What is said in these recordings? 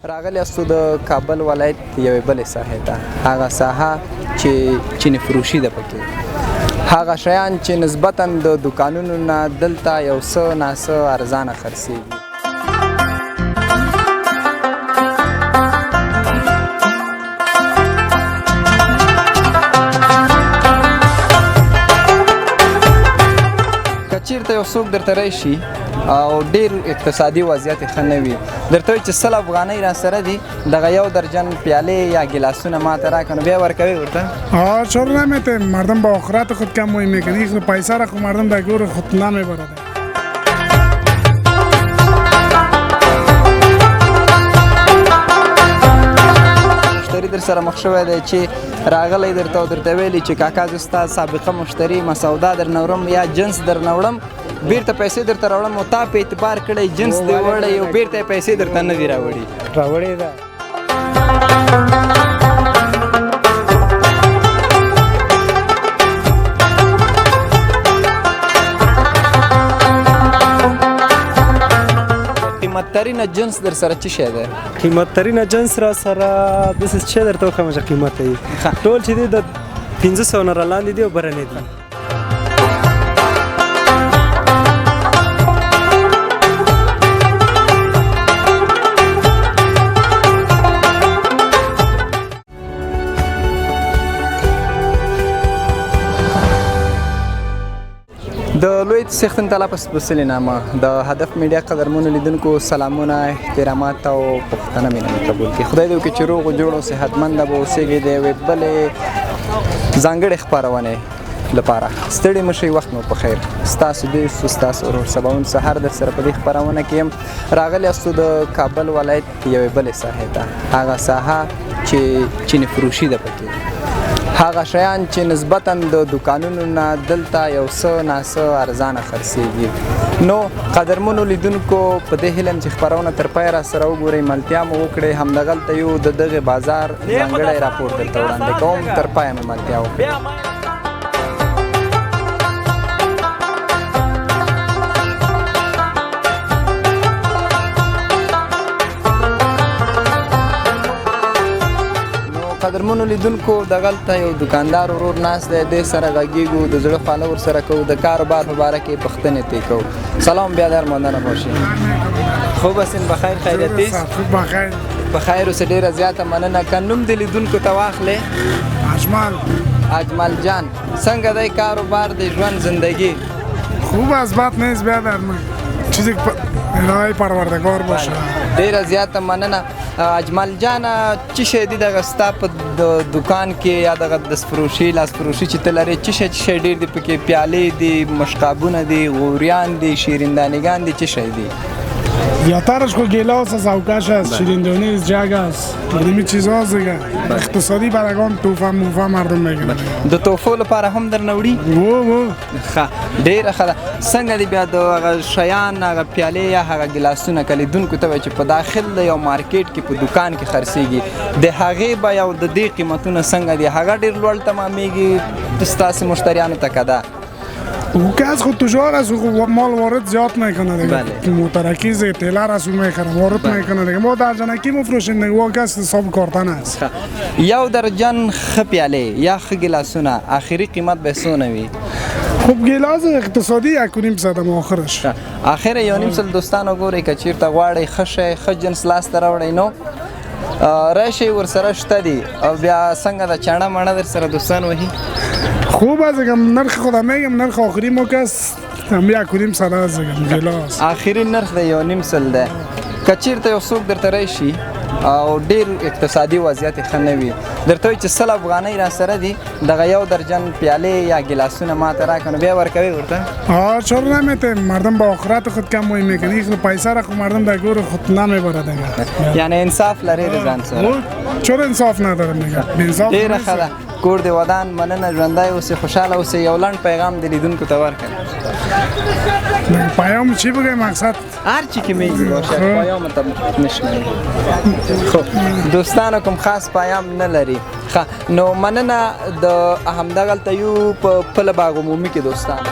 راغلی استو د کابل ولایت یوې بلې ساحې ته، هغه ساحه چې چیني فروشي ده پکې، هغه شیان چې نسبتاً د دوکانونو نه دلته یو څه ناڅه ارزانه خرڅېږي. که چېرته یو څوک درته راشي او ډیر اقتصادي وضعیت ښه نه وي، درته وایي چې 100 افغانۍ را سره دي، دغه یو درجن پیالې یا ګیلاسونه ماته راکړه، نو بیا ورکوي ورته؟ چرا نمیته، مردم با آخرت خود کم موی میکنه، این پیسه را خود مردم در گور خود نمیبرده. مشتری در سره مخ شوی دی چې راغلی درته او درته ویلي چې کاکا زه ستا سابقه مشتری یم، سودا درنه وړم یا جنس درنه وړم، بیرته پیسې درته راوړم او تا په اعتبار کړی جنس دې وړی او بیرته یې پیسې درته نه دي راوړي ده. قیمت ترینه جنس در سره څه شی دی؟ قیمت ترینه جنس را سره داسې څه درته وښیم چې قیمت یې ټول چې دی د 500 نه رالاندې دي او برنې دي. د لوی څښتن طلا په سپېڅلې نامه د هدف میډیا قدرمنو لیدونکو سلامونه، احترامات او پوښتنه مې قبول کړي. خدای دې وکړي چې روغ جوړ او صحتمنده به اوسېږئ د یوې بلې ځانګړې خپرونې لپاره. ستړي مه شئ، وخت مو په خیر. ستاسو دوست ستاسو ورور سباوون سهار در سره په دې خپرونه کې یم. راغلی استو د کابل ولایت یوې بلې ساحې ته، هغه ساحه چې چیني فروشي ده پکې، هغه شیان چې نسبتاً د دوکانونو نه دلته یو څه ناڅه ارزانه خرڅېږي. نو قدرمنو لیدونکو په دې هیله یم چې خپرونه تر پایه را سره وګورئ، ملتیا مو وکړئ. همدغلته یو د دغې بازار ځانګړی راپور درته وړاندې کوم، تر پایه مې ملتیا وکړئ. قدرمنو لیدونکو دغلته یو دکاندار ورور ناست دی، دې سره غږیږو، د زړه خواله ورسره کوو، د کاروبار په باره کې پوښتنې ترې کوو. سلام بیادر ماندانه باشی. خوب هستین؟ بخیر خیریتی؟ بخیر. بخیر اوسه، ډېره زیاته مننه. که نوم د لیدونکو ته واخلې؟ اجمل جان. څنګه دی کاروبار، د ژوند زندگی؟ خوب است، بد نیست بیادر، چیزی الهی پروردگار باشه. ډېره زیاته مننه. اجمل جان څه شی دي دغه ستا په دکان کې یا دغه دست فروشي لاس فروشي چې ته لرې، څه شی ډېر دي پکې؟ پیالې دي، مشقابونه دي، غوریان دي، شیریندانیگان دي، چه شی دي؟ زیادترش خود گیلاس است، اوکش است، شیریندانی است، جگ است، اینمی چیزا است دیگه. اقتصادی برگان توفه موفه مردم میگیرن. د توفو لپاره هم درنه وړي؟ ښه، ډېره ښه ده. څنګه دي بیا د هغه شیان، هغه پیالې یا هغه ګیلاسونه که لیدونکو ته وایي چې په داخل د یو مارکیټ کې په دکان کې خرڅېږي، د هغې بیه او د دې قیمتونه څنګه دي؟ هغه ډېر لوړ تمامېږي ستاسې مشتریانو ته که ده؟ او که از خود تجار است، مال وارد زیاد میکنه دیگه. موترکیز تیلر است میکنه، وارد میکنه دیگه. ما درجنکی مفروشیم دیگه، واقع است حساب کارتن است. یو درجن ښه پیالې یا ښه ګیلاسونه آخري قیمت به څونه وي؟ خب گیلاس اقتصادی 1.5 صدم آخرش. آخر 1.5 سل دوستانو ګورئ، که چېرته غواړئ ښه شی، ښه جنس لاسته راوړئ نو راشئ ورسره شته دي. او بیا څنګه ده چاڼه ماڼه در سره دوستان وهي؟ خوب است دیگه، نرخ خودم میگم، نرخ آخری ما که است هم 1.5 سل است دیگه گیلاس. آخري نرخ د 1.5 سل ده. که چېرته یو څوک درته راشي او ډیر اقتصادي وضعیت ښه نه وي، درته وایي چې 100 افغانۍ را سره دي، دغه یو درجن پیالې یا ګیلاسونه ماته راکړه، نو بیا ورکوي ورته؟ چرا نمیته، مردم با آخرت خود کم موی میکنه، این پیسه را خود مردم در گور خود نمیبرده دیگه. یعنی انصاف لري د ځان سره؟ چرا انصاف نداره دیگه، ډېره ښه ده. کور دې ودان، مننه، ژوندی اوسې، خوشحاله اوسې. یو لنډ پیغام د لیدونکو ته ورکړه. پیام چی بگه مقصد؟ هر چی که میگی باشه، پیام ته نشنوي. خب دوستانو کوم خاص پیام نه لري. نو مننه. د همدغلته یو په پله باغ عمومي کې دوستانو.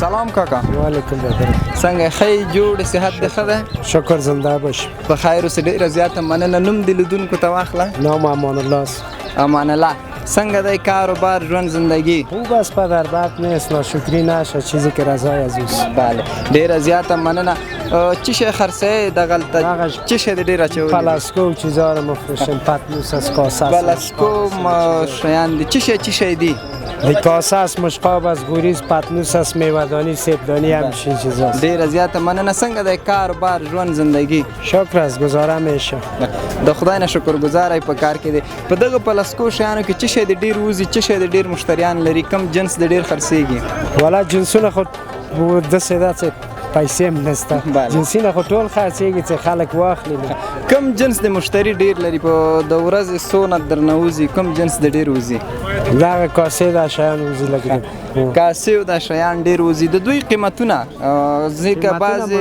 سلام کاکا وعلیکم السلام. څنګه ښه جوړ صحت دې ښه ده شکر زنده باش. په خیر اوسې ډېره زیاته مننه نوم دې لیدونکو ته واخله نام امان الله است. امان الله څنګه دی کاروبار ژوند زندگی خوب است پدر بد نیست ناشکری نشه چیزی که رضای از اوست. بله ډېره زیاته مننه چی شی خرڅوئ دغلته چی شی دې ډېر اچولی پلاسکو و چیزا رو مفروشیم پتنوس است کاسه است. بلسکو شیان دي چی شی دي دی کاسه است مشقاب است گوریز پتنوس است میوه‌دانی سیبدانی همچین چیزاست. ډېره زیاته مننه څنګه دی کاروبار ژوند زندگی شکر است گزاره میشه. د خدای نه شکرګزاره په کار کې دی په دغه پلسکو شیانو کې چی شی د ډېر وځي چی شی د ډېر مشتریان لري کم جنس د ډېر خرڅېږي والا جنسونه خود داسې ده چې پیسې هم نشته جنسونه خو ټول خرڅېږي چې خلک واخلي کم جنس د مشتری ډېر لري په د ورځې څو نه درنه وځي کم جنس د ډېر وځي دغه کاسې دا شیان وځي لکه کاسې او دا شیان ډېر وځي د دوی قیمتونه ځکه بعضې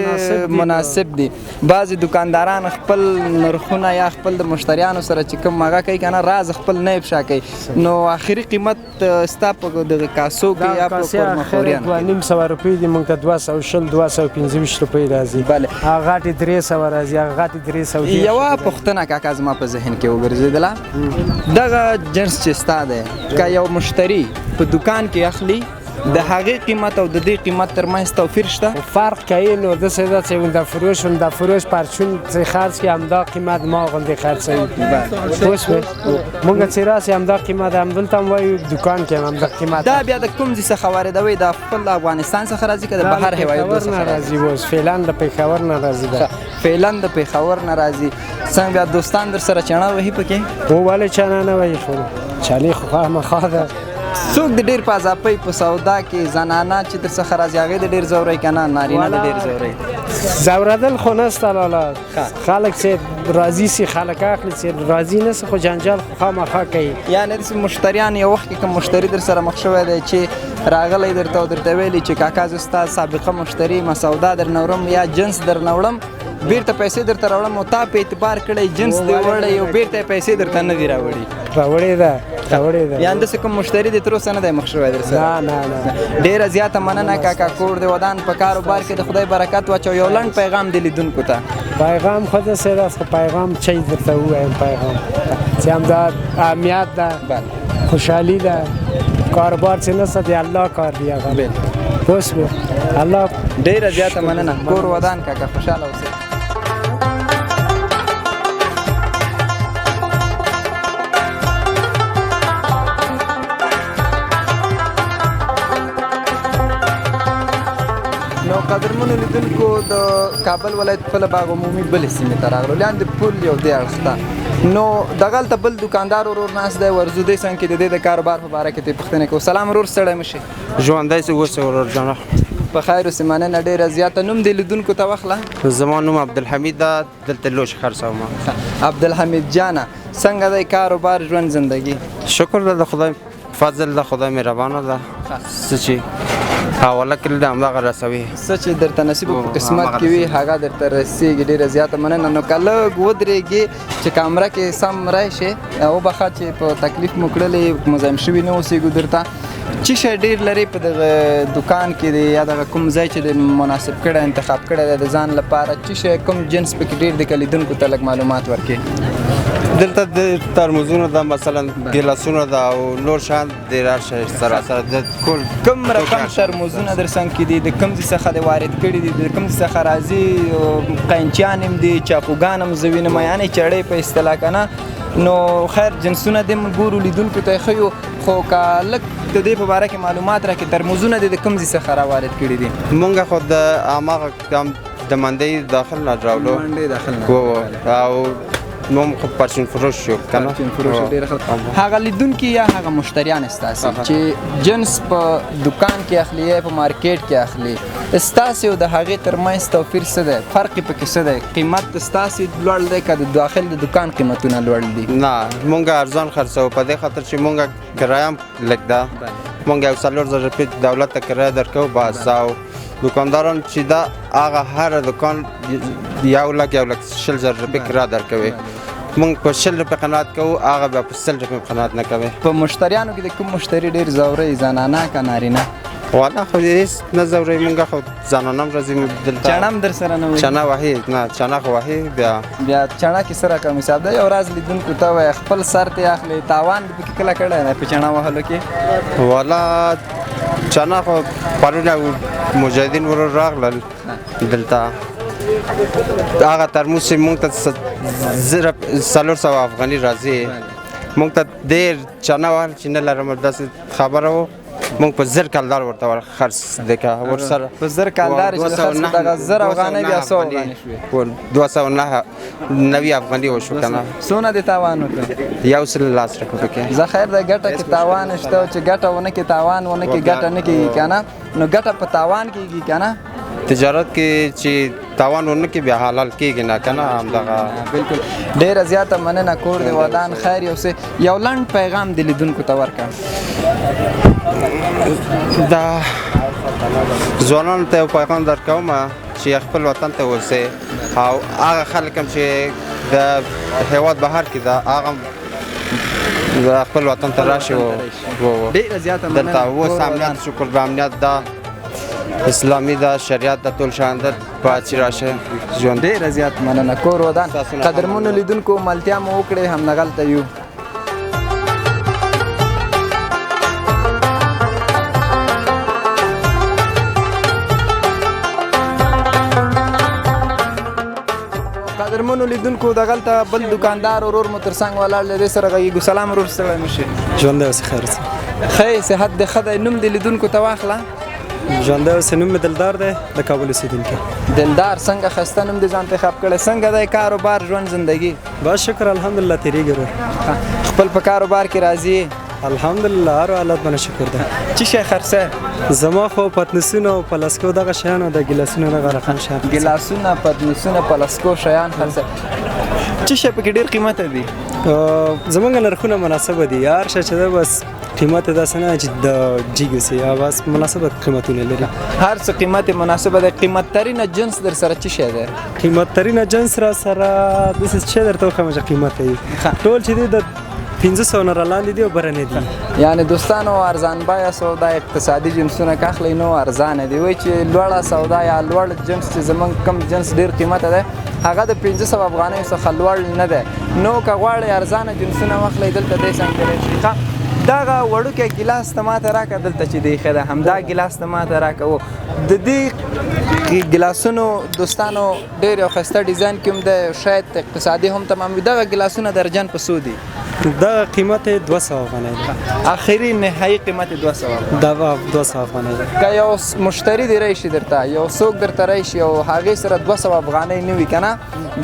مناسب دي بعضې دکانداران خپل نرخونه یا خپل د مشتریانو سره چې کوم هغه کوي که نه راز خپل نه افشا کوي نو آخري قیمت ستا په دغه کاسو کې یا په پرمخوریانو کې 250 روپۍ دي موږ ته 220 225 روپۍ راځي هغه غټې 300 راځي هغه غټې 300 یوه پوښتنه کاکا زما په ذهن کې وګرځېدله دغه جنس چې ستا دی که یو مشتری په دکان کې اخلي د هغې قیمت او د دې قیمت ترمنځ توپیر شته فرق کوي نو داسې ده چې اون د فروش پرچون چې خرڅ کړي همدا قیمت ما غوندې خرڅوي پوه شوې مونږ چې راسي همدا قیمت همدلته هم وایو دکان کې هم همدا قیمت دا بیا د کوم ځای څخه واردوئ د خپل افغانستان څخه راځي که د بهر هېوادونو څخه راځي اوس فعلا د پېښور نه راځي ده فعلا د پېښور نه راځي څنګه بیا دوستان در سره چڼه وهي پکې هو ولې چڼه نه وهي خو چالي خو خامخا ده څوک د ډېر په اضافۍ په سودا کې زنانه چې در څخه راځي هغې د ډېر زوری که نه نارینه د ډېر زوری زوردل خو نسته لالا خلک چې راضي سي خلک اخلي چې راضي نه سي خو جنجال خو خامخا کوي یعنې داسې مشتریان یو وخت کې کوم مشتری در سره مخ شوی دی چې راغلی درته او درته ویلي چې کاکا زه ستا سابقه مشتری یم سودا درنه وړم یا جنس درنه وړم بیرته پیسې درته راوړم او تا په اعتبار کړی جنس دې وړی او بیرته پیسې درته نه دي راوړی ده یعنې داسې کوم مشتری دې تر اوسه نه دی مخ شوی در سره نه ډېره زیاته مننه کاکا کور دې ودان په کاروبار کې د خدای برکت واچو یو لنډ پیغام دې لیدونکو ته پیغام خو داسې ده خو پیغام چی درته ووایم پیغام چې همدا اهمیت ده خوشحالي ده کاروبار چې نسته د الله کار دی هغه پوه شوې الله ډېره زیاته مننه کور ودان کاکا خوشحاله اوسئ نو قدرمنو لیدونکو د کابل ولایت پله باغ عمومي بلې سیمې ته راغلو لاندې پل یو دی اړخ ته نو دغلته بل دکاندار ورور ناست دی ورځو دی څنګه کې د دې د کاروبار په باره کې ترې پوښتنې کوو سلام ورور ستړی مه شي ژوندی سې اوسې ورور جانه په خیر اوسې مننه ډېره زیاته نوم دې لیدونکو ته واخله زما نوم عبدالحمید ده دلته لوش خرڅوم عبدالحمید جانه څنګه دی کاروبار ژوند زندگی شکر ده د خدای فضل ده خدای مهربانه ده څه چې حواله کړي ده همدغه رسوي څه چې درته نصیب په قسمت کې وي هغه درته رسېږي ډېره زیاته مننه نو که لږ ودرېږې چې کامره کې سم راشې وبخښه چې په تکلیف مو کړلې مزاحم شوي نه اوسېږو درته چی شی ډېر لري په دغه دکان کې دی یا دغه کوم ځای چې د مناسب کړی انتخاب کړی دی د ځان لپاره چی شی کوم جنس پکې ډېر دی که لیدونکو ته لږ معلومات ورکړي دلته د ترموزونه ده مثلا ګیلاسونه ده او نور شیان د هر شی سره د کوم رقم ترموزونه در څنګ کې دي د کوم ځای څخه د وارد کړي دي د کوم ځای څخه راځي قینچیان هم دي چاقوګان هم زه وینم یعنې چړې په اصطلاح که نه نو خیر جنسونه دې هم ګورو لیدونکو ته یې ښیو خو که لږ د دې په باره کې معلومات راکړي ترموزونه دې د کوم ځای څخه راوارد کړي دي مونږ خو د هماغه د منډۍ داخل نه راوړو منډۍ داخل نه او نوم خو پرچون فروش شو کنه پرچون فروش ډېر ښه هغه لیدونکي یا هغه مشتریان ستاسې چې جنس په دکان کې اخلي یا په مارکیټ کې اخلي ستاسې او د هغې ترمنځ توپیر څه دی فرق یې پکې څه دی قیمت ستاسې لوړ دی که د داخل د دکان قیمتونه لوړ دي نه مونږ ارزان خرڅوو په دې خاطر چې مونږ کرایه هم لږ ده مونږ یو 4000 روپۍ دولت ته کرایه درکوو بس او دکانداران چې دا هغه هر دکان 1,20,000 روپۍ کرایه درکوي مونږ په 100 روپۍ قناعت کوو هغه بیا په 100 روپۍ قناعت نه کوي په مشتریانو کې د کوم مشتری ډېر زوری زنانه که نارینه والا خو هېڅ نه ځورئ مونږ خو ځانونه هم راځي دلته چڼه هم در سره نه وي چڼه وهي نه چڼه خو وهي بیا چڼه کې سره کم حساب ده یو ورځ لیدونکو ته وایي خپل سر ته اخلي تاوان دې پکې کله کړی دی په چڼه وهلو کې والا چڼه خو پرون مجاهدین ورور راغلل دلته هغه ترموز چې مونږ ته 400 افغاني راځي مونږ ته ډېر چڼه وهل چې نه لرم داسې خبره وه مونږ په 1000 کلدار ورته خرڅ دی که ورسره په 1000 کلدار چې خرڅ دغه 1000 افغانۍ بیا 100 افغانۍ شوې 290 افغانۍ وشو که نه څونه دې تاوان وکړ 100 روپۍ کې زه خیر دی ګټه کې تاوان شته چې ګټه ونه کې تاوان ونه کې ګټه نه کېږي که نه نو ګټه په تاوان کېږي که نه تجارت کې چې تاوان ونه کې بیا حلال کېږي نه که نه همدغه بالکل ډېره زیاته مننه کور دې ودان خیر یو لنډ پیغام دې لیدونکو ته ورکړه دا ځوانانو ته یو پیغام درکوم چې خپل وطن ته اوسئ او هغه خلک هم چې د هېواد بهر کې ده هغه خپل وطن ته راشي ډېره زیاته مننه دلته اوس امنیت شکر به امنیت ده اسلامي ده شریعت ده ټول شیان ده باید چې راشي ژوند ډېره زیات مننه کور ودان قدرمنو لیدونکو ملتیا مو وکړې همدغلته یو قدرمنو لیدونکو دغلته بل دکاندار ورور مو تر څنګ ولاړ دی دې سره غږیږو سلام ورور ستړی مه شي ژوندی اوسې خیر اوسې ښه صحت دې ښه دی نوم دې لیدونکو ته واخله ژوندی اوسې نوم مې دلدار دی د کابل اوسېدونکی دلدار څنګه ښایسته نوم دې ځان انتخاب کړی څنګه دی کاروبار ژوند زندگی بس شکر الحمدلله تېرېږي ورور خپل په کاروبار کې راضي الحمدلله هر حالت باندې شکر ده څه شی خرڅه زما خو پتنسونه او پلسکو دغه شیان او د ګیلاسونو دغه رقم شیان ګیلاسونه پتنوسونه پلسکو شیان خرڅه څه شی پکې ډېر قیمته دي زمونږ نرخونه مناسبه دي هر شی چې ده بس قیمت یې داسې نه چې د جګ اوسي یا بس مناسبه قیمتونه لري هر څه قیمت یې مناسبه ده قیمت ترینه جنس در سره څه شی دی قیمت ترینه جنس را سره داسې شی درته وښیم چې قیمت یې ټول چې دی د 500 نه رالاندې دي او برنې دي یعنی دوستانو ارزان بیه سودا اقتصادي جنسونه که اخلئ نو ارزانه دي وایي چې لوړه سودا یا لوړ جنس چې زموږ کم جنس ډېر قیمته دی هغه د 500 افغانیو څخه لوړ نه دی نو که غواړئ ارزانه جنسونه واخلئ دلته دې څنګ کېدای شي دغه وړوکی ګیلاس ته ماته راکړه دلته چې دی ښه ده همدا ګیلاس ته ماته راکړه د دې ګیلاسونو دوستانو ډېر یو ښایسته ډیزاین کې هم دی شاید اقتصادي هم تمام وي دغه ګیلاسونه درجن په څو دي دغه قیمت یې 200 افغانۍ ده آخري نهایي قیمت یې 200 دغه 200 افغانۍ ده که یو مشتری دی راشي درته یو څوک درته راشي او هغې سره 200 افغانۍ نه وي که نه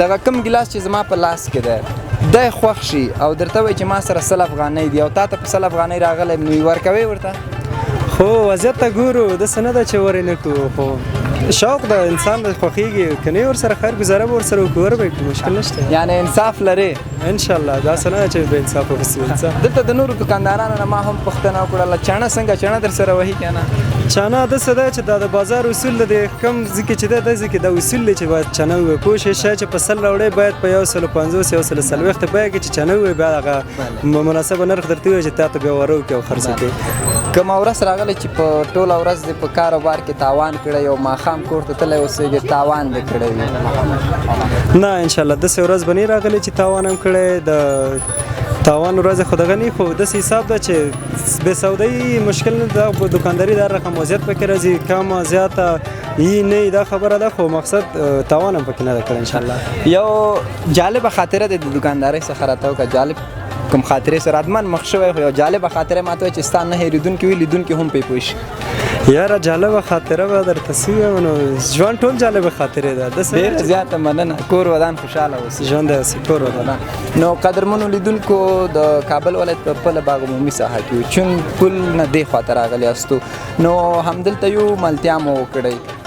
دغه کوم ګیلاس چې زما په لاس کې دی دی خوښ شي او درته وایي چې ما سره 100 افغانۍ دي او تا ته په 100 افغانۍ راغلی نو ورکوې ورته خو وضعیت ته ګورو داسې نه ده چې ورې نه کړو خو شوق د انسان د خوښېږي که نه ورسره خیر ګزاره به ورسره وکړو ور به کړو مشکل نشته یعنی انصاف لرې انشاءالله داسې نه ده چې بې انصافه وسي انسان دلته د نورو دکاندارانو نه ما هم پوښتنه وکړله چڼه څنګه چڼه در سره وهي که نه چانه داسې ده چې دا د بازار اصول ده کم ځای کې چې ده داسې کې دا اصول دی چې باید چانه ووایي پوه شئ شی چې په 100 راوړی باید په 150 140 بیه کې چې چانه ووایي بیا هغه مناسبه نرخ درته ووایي چې تا ته بیا واره وکړي او خرڅ کړي کومه ورځ راغلی چې په ټوله ورځ دې په کاروبار کې تاوان کړی او ماښام کور ته تللی اوسېږي تاوان دې کړی وي نه انشاءالله داسې ورځ به نه راغلی چې تاوان هم کړی د تاوان ورځ خو دغه نه خو داسې حساب ده چې بې سودایي مشکل نه ده په دوکانداري دا رقم وضعیت پکې راځي کمه زیاته یي نه دا خبره ده خو مقصد تاوان هم پکې نه ده کړی انشاءالله یو جالبه خاطره د دوکاندارۍ څخه راته وکړه جالب کوم خاطرې سره ادمن مخ شوی خو یو جالبه خاطره ماته وایي چې ستا نه هېرېدونکي وي لیدونکي هم پرې پوه شي یاره جالبه خاطره به درته څه ووایم نو ژوند ټول جالبه خاطرې ده ډېره زیاته مننه کور ودان خوشحاله اوسئ ژوند دی اوسې کور ودان نو قدرمنو لیدونکو د کابل ولایت په پله باغ عمومي ساحه کې یو چون پل نه دې خواته راغلي یاستو نو همدلته یو ملتیا مو وکړئ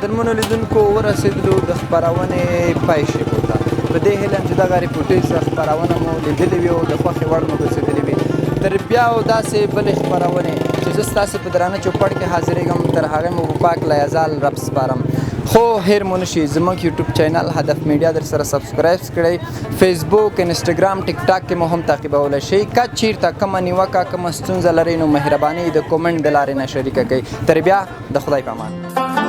قدرمنو لیدونکو ورسېدلو د خپرونې پای شیبو ته په دې هیله یم چې دغه ریپورټیز خپرونه مو لیدلې وي او د خوښې وړ مو ګرځېدلې وي تر بیا او داسې بلې خپرونې چې زه ستاسې په درانه چوپړ کې حاضرېږم تر هغې مو په پاک له یزال رب سپارم خو هیر مو نشي زموږ یوټیوب چینل هدف میډیا در سره سبسکرایب کړئ فیسبوک انسټاګرام ټیک ټاک کې مو هم تعقیبولی شئ که چیرته کومه نیوکه کومه ستونزه لرئ نو مهرباني د کومنټ د لارې نه شریکه کړئ تر بیا د خدای په امان